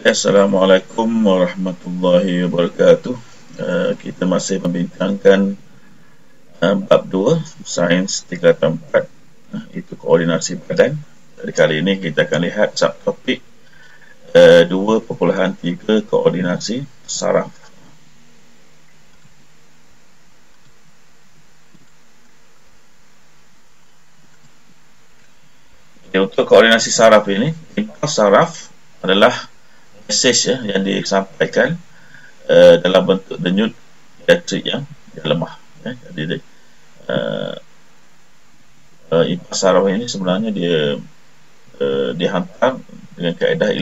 Assalamualaikum warahmatullahi wabarakatuh. Kita masih membincangkan bab 2 sains tingkatan 4, itu koordinasi badan. Jadi kali ini kita akan lihat subtopik 2.3 koordinasi saraf. Jadi untuk koordinasi saraf ini, impuls saraf adalah mesej yang disampaikan dalam bentuk denyut elektrik yang lemah. Jadi impuls saraf ini sebenarnya dia dihantar dengan kaedah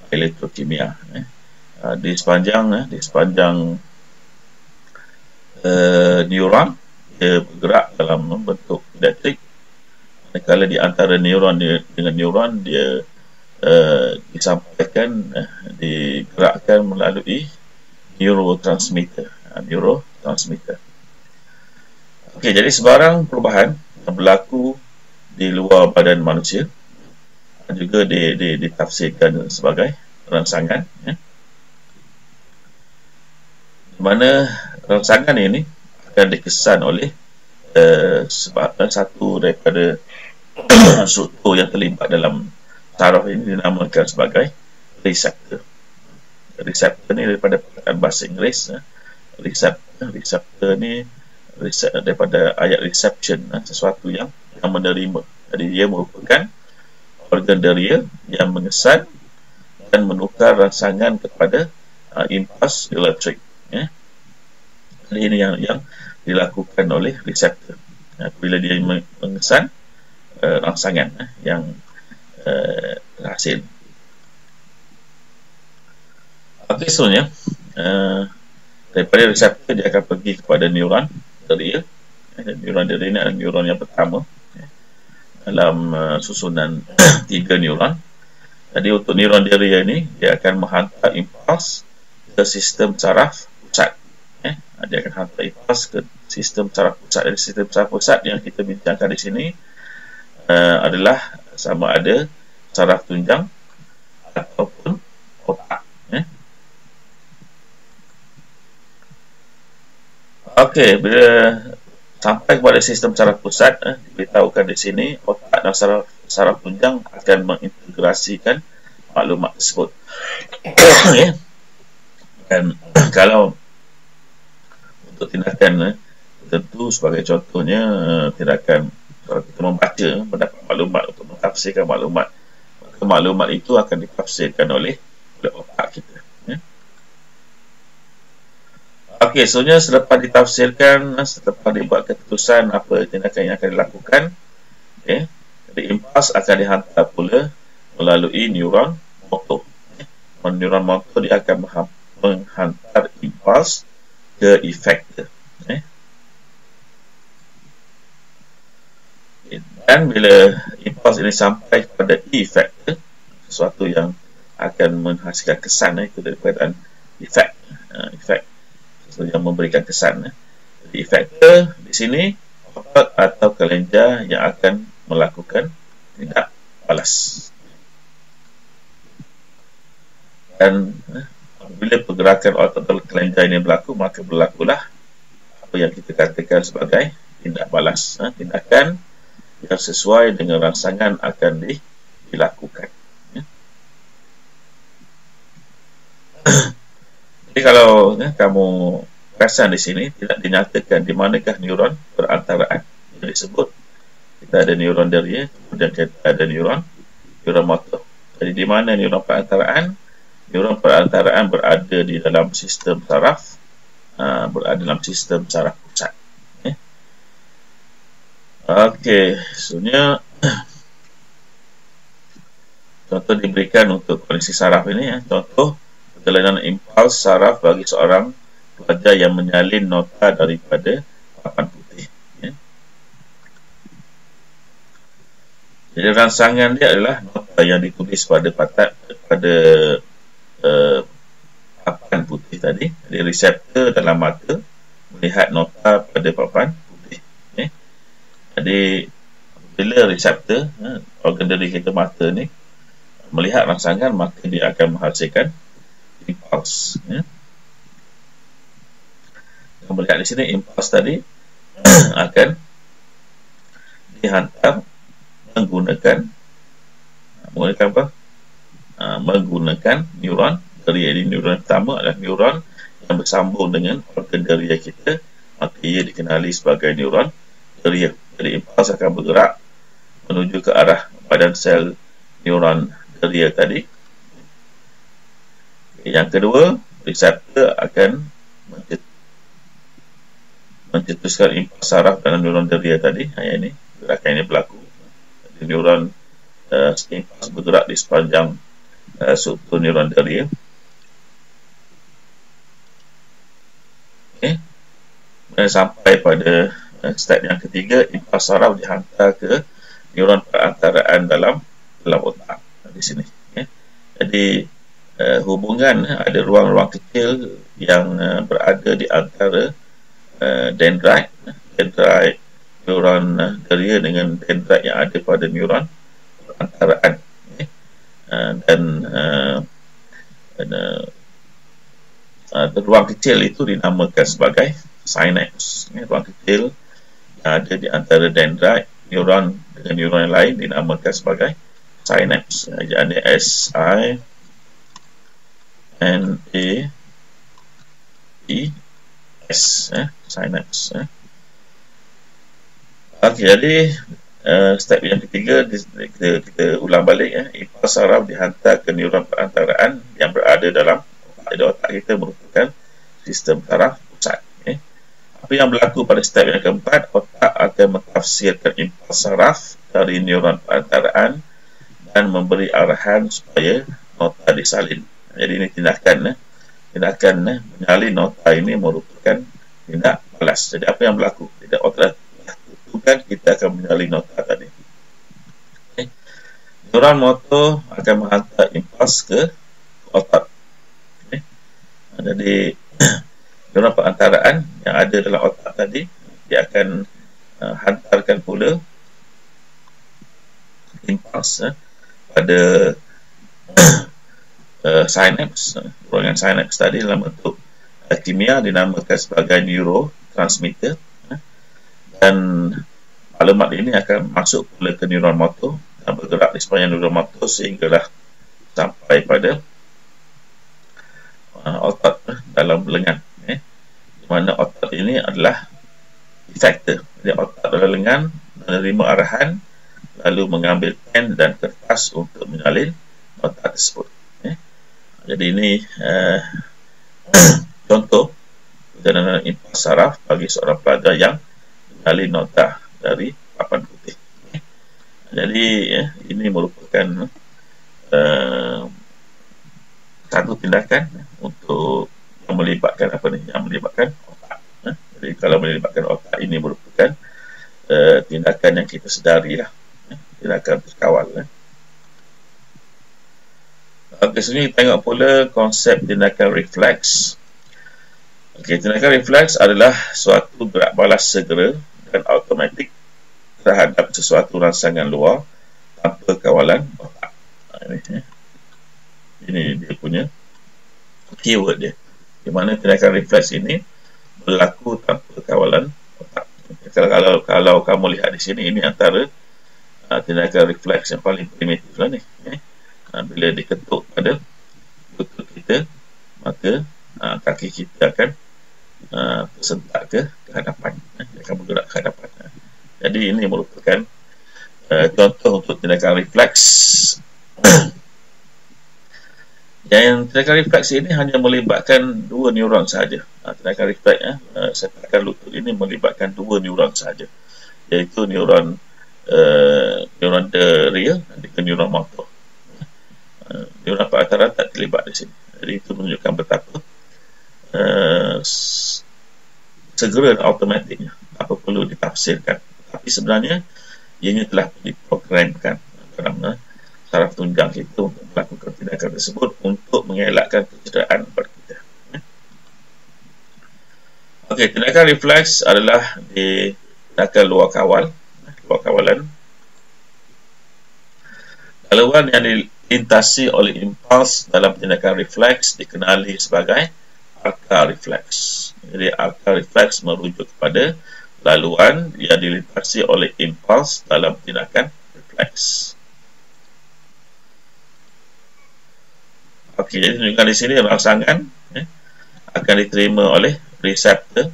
elektrokimia. Di sepanjang neuron dia bergerak dalam bentuk elektrik. Manakala di antara neuron dengan neuron dia disampaikan, digerakkan melalui neurotransmitter. Okey, jadi sebarang perubahan yang berlaku di luar badan manusia juga ditafsirkan sebagai rangsangan, di mana rangsangan ini akan dikesan oleh satu daripada struktur yang terlibat dalam saraf ini dinamakan sebagai reseptor. Reseptor ni daripada perkataan bahasa Inggeris. Reseptor ni daripada ayat reception, sesuatu yang menerima. Jadi dia merupakan organ deria yang mengesan dan menukar rangsangan kepada impuls elektrik. Jadi ini yang dilakukan oleh reseptor. Bila dia mengesan rangsangan yang hasil. Okey, seterusnya daripada reseptor dia akan pergi kepada neuron deria. Neuron deria ini adalah neuron yang pertama dalam susunan 3 neuron. Jadi untuk neuron deria ini dia akan menghantar impuls ke sistem saraf pusat. Dia akan hantar impuls ke sistem saraf pusat. Jadi sistem saraf pusat yang kita bincangkan di sini adalah sama ada saraf tunjang ataupun otak. Okey, bila sampai kepada sistem saraf pusat, diberitahukan di sini otak dan saraf tunjang akan mengintegrasikan maklumat tersebut. Dan kalau untuk tindakan tentu sebagai contohnya tindakan kalau kita membaca, mendapat maklumat untuk mentafsirkan maklumat, maka maklumat itu akan ditafsirkan oleh otak kita. Okey, seterusnya selepas ditafsirkan, selepas dibuat keputusan apa tindakan yang akan dilakukan, jadi impuls akan dihantar pula melalui neuron motor. Neuron motor dia akan menghantar impuls ke efektor. Dan bila impuls ini sampai kepada efektor, sesuatu yang akan menghasilkan kesan, itu daripada efek, sesuatu yang memberikan kesan. Jadi efektor di sini otak atau kelenjar yang akan melakukan tindak balas. Dan bila pergerakan otak atau kelenjar ini berlaku, maka berlakulah apa yang kita katakan sebagai tindak balas. Tindakan yang sesuai dengan rangsangan akan dilakukan. Jadi kalau kamu perasan di sini tidak dinyatakan di manakah neuron perantaraan. Yang disebut kita ada neuron deria, kemudian kita ada neuron motor. Jadi di mana neuron perantaraan? Neuron perantaraan berada di dalam sistem saraf, berada dalam sistem saraf pusat. Okey, sebenarnya contoh diberikan untuk koneksi saraf ini, contoh perjalanan impuls saraf bagi seorang pelajar yang menyalin nota daripada papan putih. Jadi rangsangan dia adalah nota yang ditulis pada papan putih tadi. Jadi reseptor dalam mata melihat nota pada papan putih. Jadi bila reseptor organ dari kita mata ni melihat rangsangan, maka dia akan menghasilkan impuls. Yang melihat di sini, impuls tadi akan dihantar menggunakan apa? Menggunakan neuron deria. Jadi neuron pertama adalah neuron yang bersambung dengan organ deria kita, maka ia dikenali sebagai neuron deria. Jadi impuls akan bergerak menuju ke arah badan sel neuron deria tadi. Yang kedua, reseptor akan mencetuskan impuls saraf dalam neuron deria tadi. Ini gerakan ini berlaku. Jadi neuron impuls bergerak di sepanjang struktur neuron deria. Sampai pada step yang ketiga, impuls saraf dihantar ke neuron perantaraan dalam otak di sini. Jadi hubungan ada ruang-ruang kecil yang berada di antara dendrit neuron deria dengan dendrit yang ada pada neuron perantaraan. Dan ruang kecil itu dinamakan sebagai synapse. Ruang kecil yang ada di antara dendrit neuron dengan neuron yang lain dinamakan sebagai synapse. Jadi S-I-N-A-P-S, synapse. Okey, jadi step yang ketiga kita ulang balik. Impuls saraf dihantar ke neuron perantaraan yang berada dalam otak. Jadi otak kita merupakan sistem saraf pusat. Apa yang berlaku pada step yang keempat, otak akan mentafsirkan impuls saraf dari neuron perantaraan dan memberi arahan supaya nota disalin. Jadi ini tindakan menyalin nota ini merupakan tindak balas. Jadi apa yang berlaku? Tidak otak tentukan kita akan menyalin nota tadi. Neuron motor akan menghantar impuls ke otak. Jadi neuron perantaraan yang ada dalam otak tadi, dia akan hantarkan pula impuls pada synapse. Ruangan synapse tadi dalam bentuk kimia dinamakan sebagai neurotransmitter, dan maklumat ini akan masuk pula ke neuron motor dan bergerak di sepanjang neuron motor sehinggalah sampai pada otot dalam lengan. Di mana otot ini adalah efektor. Jadi otot dalam lengan menerima arahan lalu mengambil pen dan kertas untuk menyalin nota tersebut. Jadi ini contoh perjalanan impuls saraf bagi seorang pelajar yang menyalin nota dari papan putih. Jadi ini merupakan satu tindakan untuk yang melibatkan yang melibatkan otak. Jadi kalau melibatkan otak, ini merupakan tindakan yang kita sedari lah, tindakan terkawal. Okey, sini tengok pula konsep tindakan refleks. Okey, tindakan refleks adalah suatu gerak balas segera dan automatik terhadap sesuatu rangsangan luar tanpa kawalan otak. Ini dia punya keyword dia, di mana tindakan refleks ini berlaku tanpa kawalan otak. Kalau kamu lihat di sini, ini antara tindakan refleks yang paling primitif lah ni. Bila diketuk pada lutut kita, maka kaki kita akan tersentak ke hadapan, dia akan bergerak ke hadapan. Jadi ini merupakan contoh untuk tindakan refleks. Dan tindakan refleks ini hanya melibatkan dua neuron sahaja. Tindakan refleks sertakan lutut ini melibatkan dua neuron sahaja, iaitu neuron deria dan neuron motor. Neuron perantaraan tak terlibat di sini. Jadi itu menunjukkan betapa segera dan automatiknya, apa perlu ditafsirkan. Tapi sebenarnya ianya telah diprogramkan dalam saraf tunjang kita untuk melakukan tindakan tersebut untuk mengelakkan kecederaan pada kita. Okey, tindakan refleks adalah di tindakan luar kawalan. Galauan yang dilintasi oleh impuls dalam tindakan refleks dikenali sebagai arka refleks. Jadi arka refleks merujuk kepada laluan yang dilintasi oleh impuls dalam tindakan refleks. Okey, jadi tunjukkan di sini rangsangan akan diterima oleh reseptor.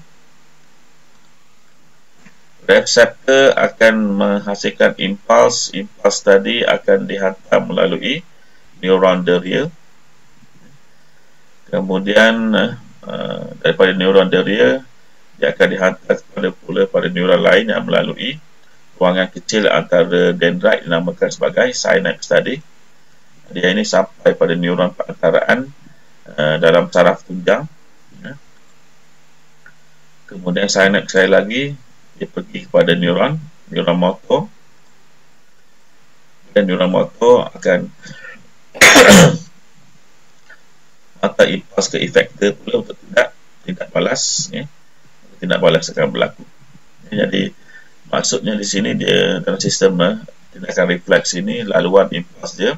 Reseptor akan menghasilkan impuls. Impuls tadi akan dihantar melalui neuron deria. Kemudian daripada neuron deria, dia akan dihantar pada neuron lain yang melalui ruangan kecil antara dendrit dinamakan sebagai synapse tadi. Dia ini sampai pada neuron perantaraan dalam saraf tunjang. Kemudian synapse sekali lagi, dia pergi kepada neuron motor, dan neuron motor akan hantar impuls ke efektor pula untuk tindak balas. Tindak balas akan berlaku. Jadi maksudnya di sini dia dalam sistem tindakan refleks ini, laluan impuls dia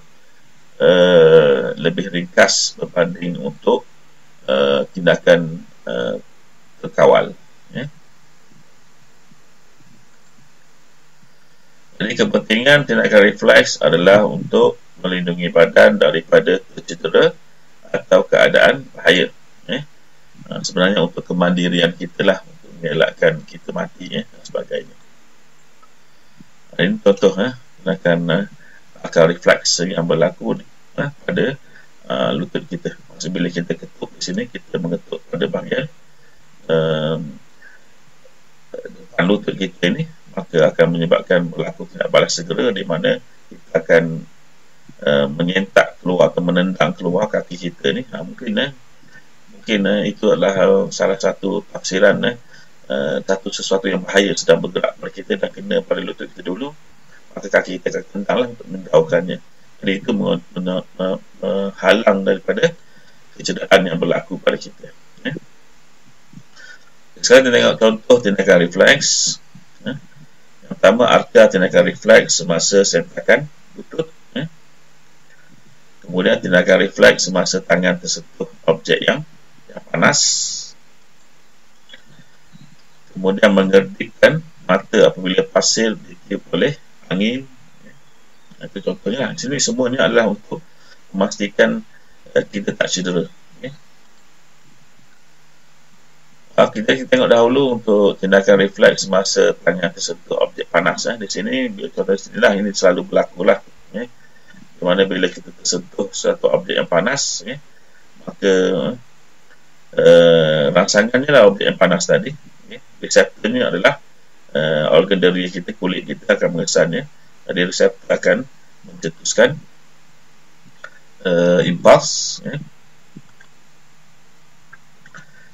lebih ringkas berbanding untuk tindakan terkawal. Jadi kepentingan tindakan refleks adalah untuk melindungi badan daripada tercedera atau keadaan bahaya. Sebenarnya untuk kemandirian kita lah, untuk mengelakkan kita mati dan sebagainya. Ini contoh tindakan akal refleks yang berlaku pada lutut kita. Maksud bila kita ketuk di sini, kita mengetuk pada bahagian depan lutut kita ini, maka akan menyebabkan berlaku tindak balas segera, di mana kita akan menyentak keluar atau menendang keluar kaki kita ni. Mungkin itu adalah salah satu tafsiran sesuatu yang bahaya sedang bergerak pada kita dan kena pada lutut kita dulu, maka kaki kita akan tendanglah untuk menjauhkannya. Jadi itu menghalang daripada kecederaan yang berlaku pada kita. Sekarang kita tengok contoh tindakan refleks. Yang pertama, arka tindakan refleks semasa sentakan lutut. Kemudian tindakan refleks semasa tangan tersentuh objek yang panas. Kemudian mengerdikkan mata apabila pasir ditiup oleh angin. Itu contohnya. Di sini semuanya adalah untuk memastikan kita tak cedera. Kita tengok dahulu untuk tindakan refleks semasa tangan tersentuh objek panas. Di sini, contoh sinilah, ini selalu berlaku lah. Di mana bila kita tersentuh satu objek yang panas, maka rangsangannya lah objek yang panas tadi. Reseptornya adalah organ deria kita, kulit kita akan mengesannya. Jadi reseptor akan mencetuskan impuls.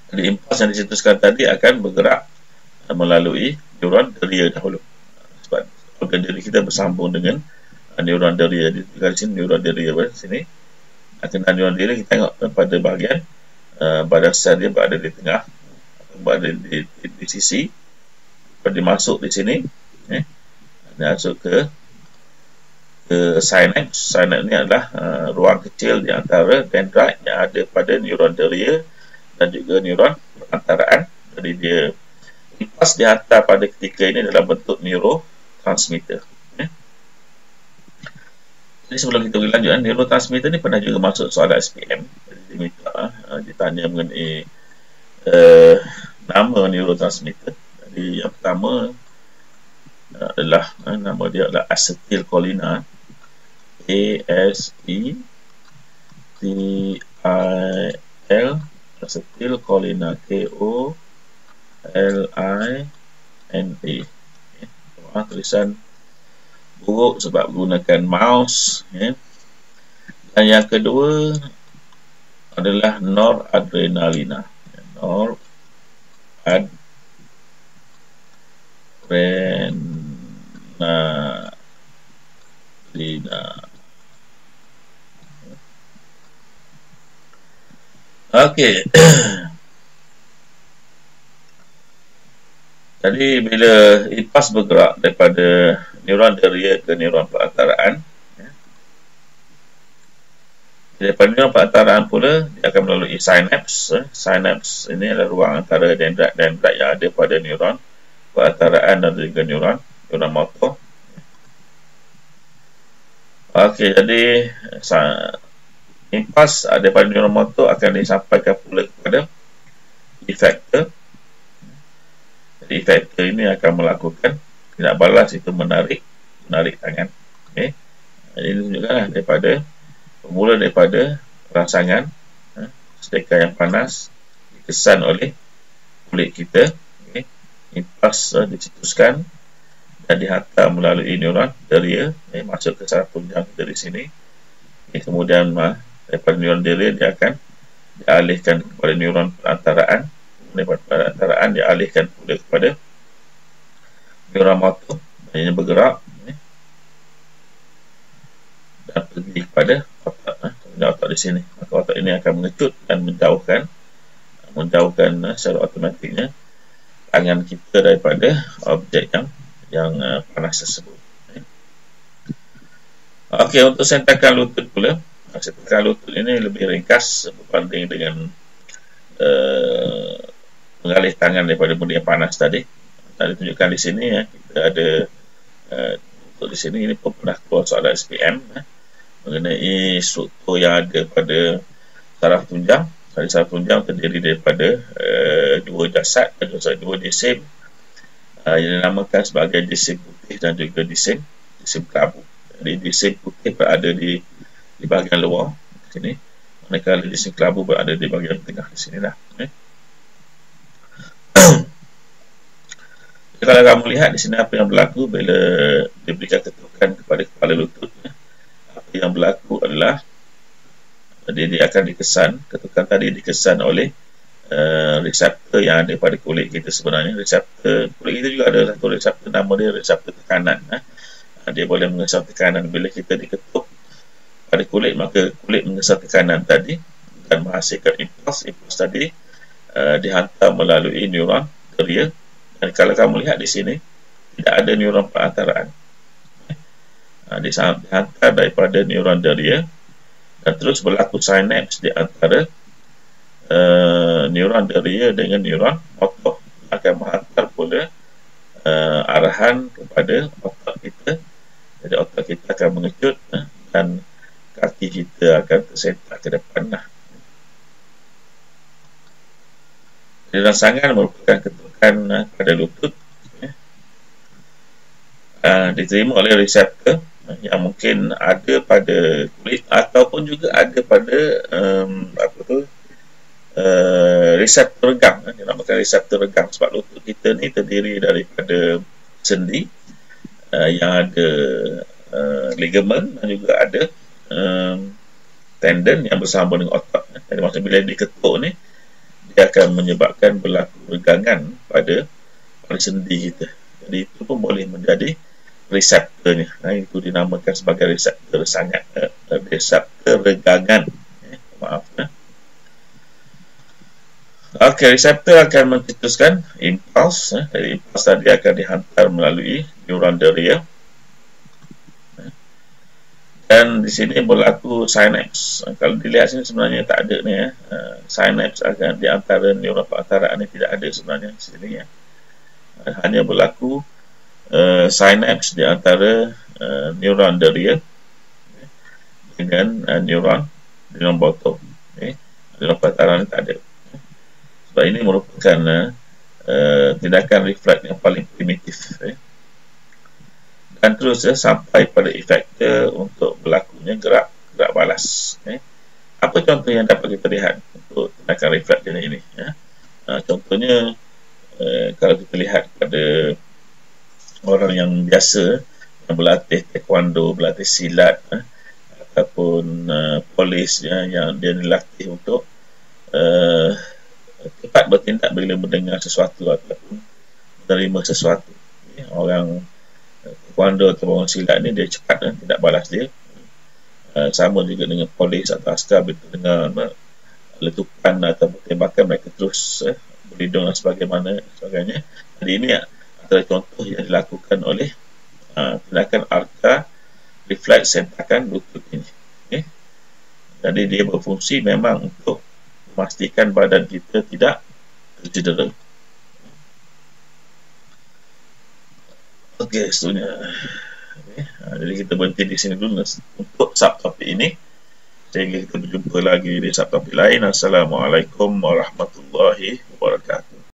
Jadi impuls yang dicetuskan tadi akan bergerak melalui neuron deria dahulu. Sebab organ deria kita bersambung dengan neuron deria. Di sini neuron deria pada sini. Kena neuron deria kita tengok pada bahagian badan sel dia berada di tengah, berada di sisi. Pada masuk di sini, masuk ke synapse. Synapse ni adalah ruang kecil di antara dendrit yang ada pada neuron deria dan juga neuron perantaraan. Jadi dia impuls dihantar pada ketika ini dalam bentuk neurotransmitter. Jadi sebelum kita lanjut, neurotransmitter ni pernah juga masuk soalan SPM. Jadi diminta ditanya mengenai nama neurotransmitter. Jadi yang pertama adalah nama dia adalah acetylcholine. A-S-E-T-I-L, acetylcholine, K-O-L-I-N-A. Tulisan buruk sebab gunakan mouse. Dan yang kedua adalah noradrenalina. Noradrenalina. Okey. Jadi bila impuls bergerak daripada neuron deria ke neuron perantaraan, Daripada neuron perantaraan pula, dia akan melalui sinaps. Sinaps ini adalah ruang antara dendrit-dendrit yang ada pada neuron perantaraan dan juga neuron motor. Okey, jadi impuls daripada neuron motor akan disampaikan pula kepada efektor. Jadi efektor ini akan melakukan tindak balas, itu menarik tangan. Okey. Jadi ini tunjukkanlah daripada rangsangan sedekat yang panas dikesan oleh kulit kita. Okay. Impuls dicetuskan dan dihantar melalui neuron deria, masuk ke saraf tunjang dari sini. Kemudian daripada neuron deria dia akan dialihkan kepada neuron perantaraan. Daripada perantaraan dialihkan pula kepada neuron motor, yang bergerak dan pergi kepada otak di sini. Maka otak ini akan mengecut dan menjauhkan secara automatiknya tangan kita daripada objek yang panas tersebut. Okey, untuk sentakan lutut pula, sentakan lutut ini lebih ringkas berbanding dengan mengalih tangan daripada benda yang panas tadi. Tadi tunjukkan di sini kita ada untuk di sini ini pun pernah keluar soalan SPM mengenai struktur yang ada pada saraf tunjang. Saraf tunjang terdiri daripada dua jasad, dua disim yang dinamakan sebagai disim putih dan juga disim kelabu. Jadi disim putih berada di bahagian luar di sini, manakala disim kelabu berada di bahagian tengah di sini lah. Kalau kamu lihat di sini apa yang berlaku bila diberikan ketukan kepada kepala lutut, apa yang berlaku adalah dia akan dikesan, ketukan tadi dikesan oleh reseptor yang ada pada kulit kita sebenarnya. Reseptor kulit kita juga ada satu reseptor, nama dia reseptor tekanan. Dia boleh mengesah tekanan. Bila kita diketuk pada kulit, maka kulit mengesah tekanan tadi dan menghasilkan impuls. Impuls tadi dihantar melalui neuron deria. Dan kalau kamu lihat di sini, tidak ada neuron perantaraan. Dihantar daripada neuron deria dan terus berlaku sinaps di antara neuron deria dengan neuron motor, akan menghantar pula arahan kepada otak kita. Jadi otak kita akan mengecut dan kaki kita akan tersentak ke depan lah. Jadi rangsangan merupakan ketukan pada lutut diterima oleh reseptor yang mungkin ada pada kulit ataupun juga ada pada reseptor regang. Dinamakan reseptor regang sebab lutut kita ni terdiri daripada sendi yang ada ligamen dan juga ada tendon yang bersama dengan otak. Jadi maksudnya bila diketuk ni, dia akan menyebabkan berlaku regangan pada sendi kita. Jadi itu pun boleh menjadi reseptornya. Itu dinamakan sebagai reseptor regangan. Maaf. Okey, reseptor akan mencetuskan impuls. Jadi impuls tadi akan dihantar melalui neuron deria. Dan di sini berlaku sinaps. Kalau dilihat sini sebenarnya tak ada ni sinaps akan di antara neuron perantaraan ini tidak ada sebenarnya di sini hanya berlaku sinaps di antara neuron deria dengan neuron motor. Neuron perantaraan ini tak ada. Sebab ini merupakan tindakan refleks yang paling primitif. Dan terus sampai pada efektor untuk berlakunya gerak balas. Apa contoh yang dapat kita lihat untuk tindakan refleks ini? Contohnya kalau kita lihat pada orang yang biasa yang berlatih taekwondo, berlatih silat ataupun polis yang dia dilatih untuk cepat bertindak bila mendengar sesuatu ataupun menerima sesuatu. Orang taekwondo atau orang silat ni dia cepat tindak balas dia. Sama juga dengan polis atau askar, bila dengar letupan atau tembakan, mereka terus berlindung dan sebagainya. Jadi ini antara contoh yang dilakukan oleh tindakan arka refleks sentakan lutut ini. Jadi dia berfungsi memang untuk memastikan badan kita tidak tercedera. Okey, seterusnya. Okay. Jadi kita berhenti di sini dulu untuk subtopik ini. Sehingga kita berjumpa lagi di subtopik lain. Assalamualaikum warahmatullahi wabarakatuh.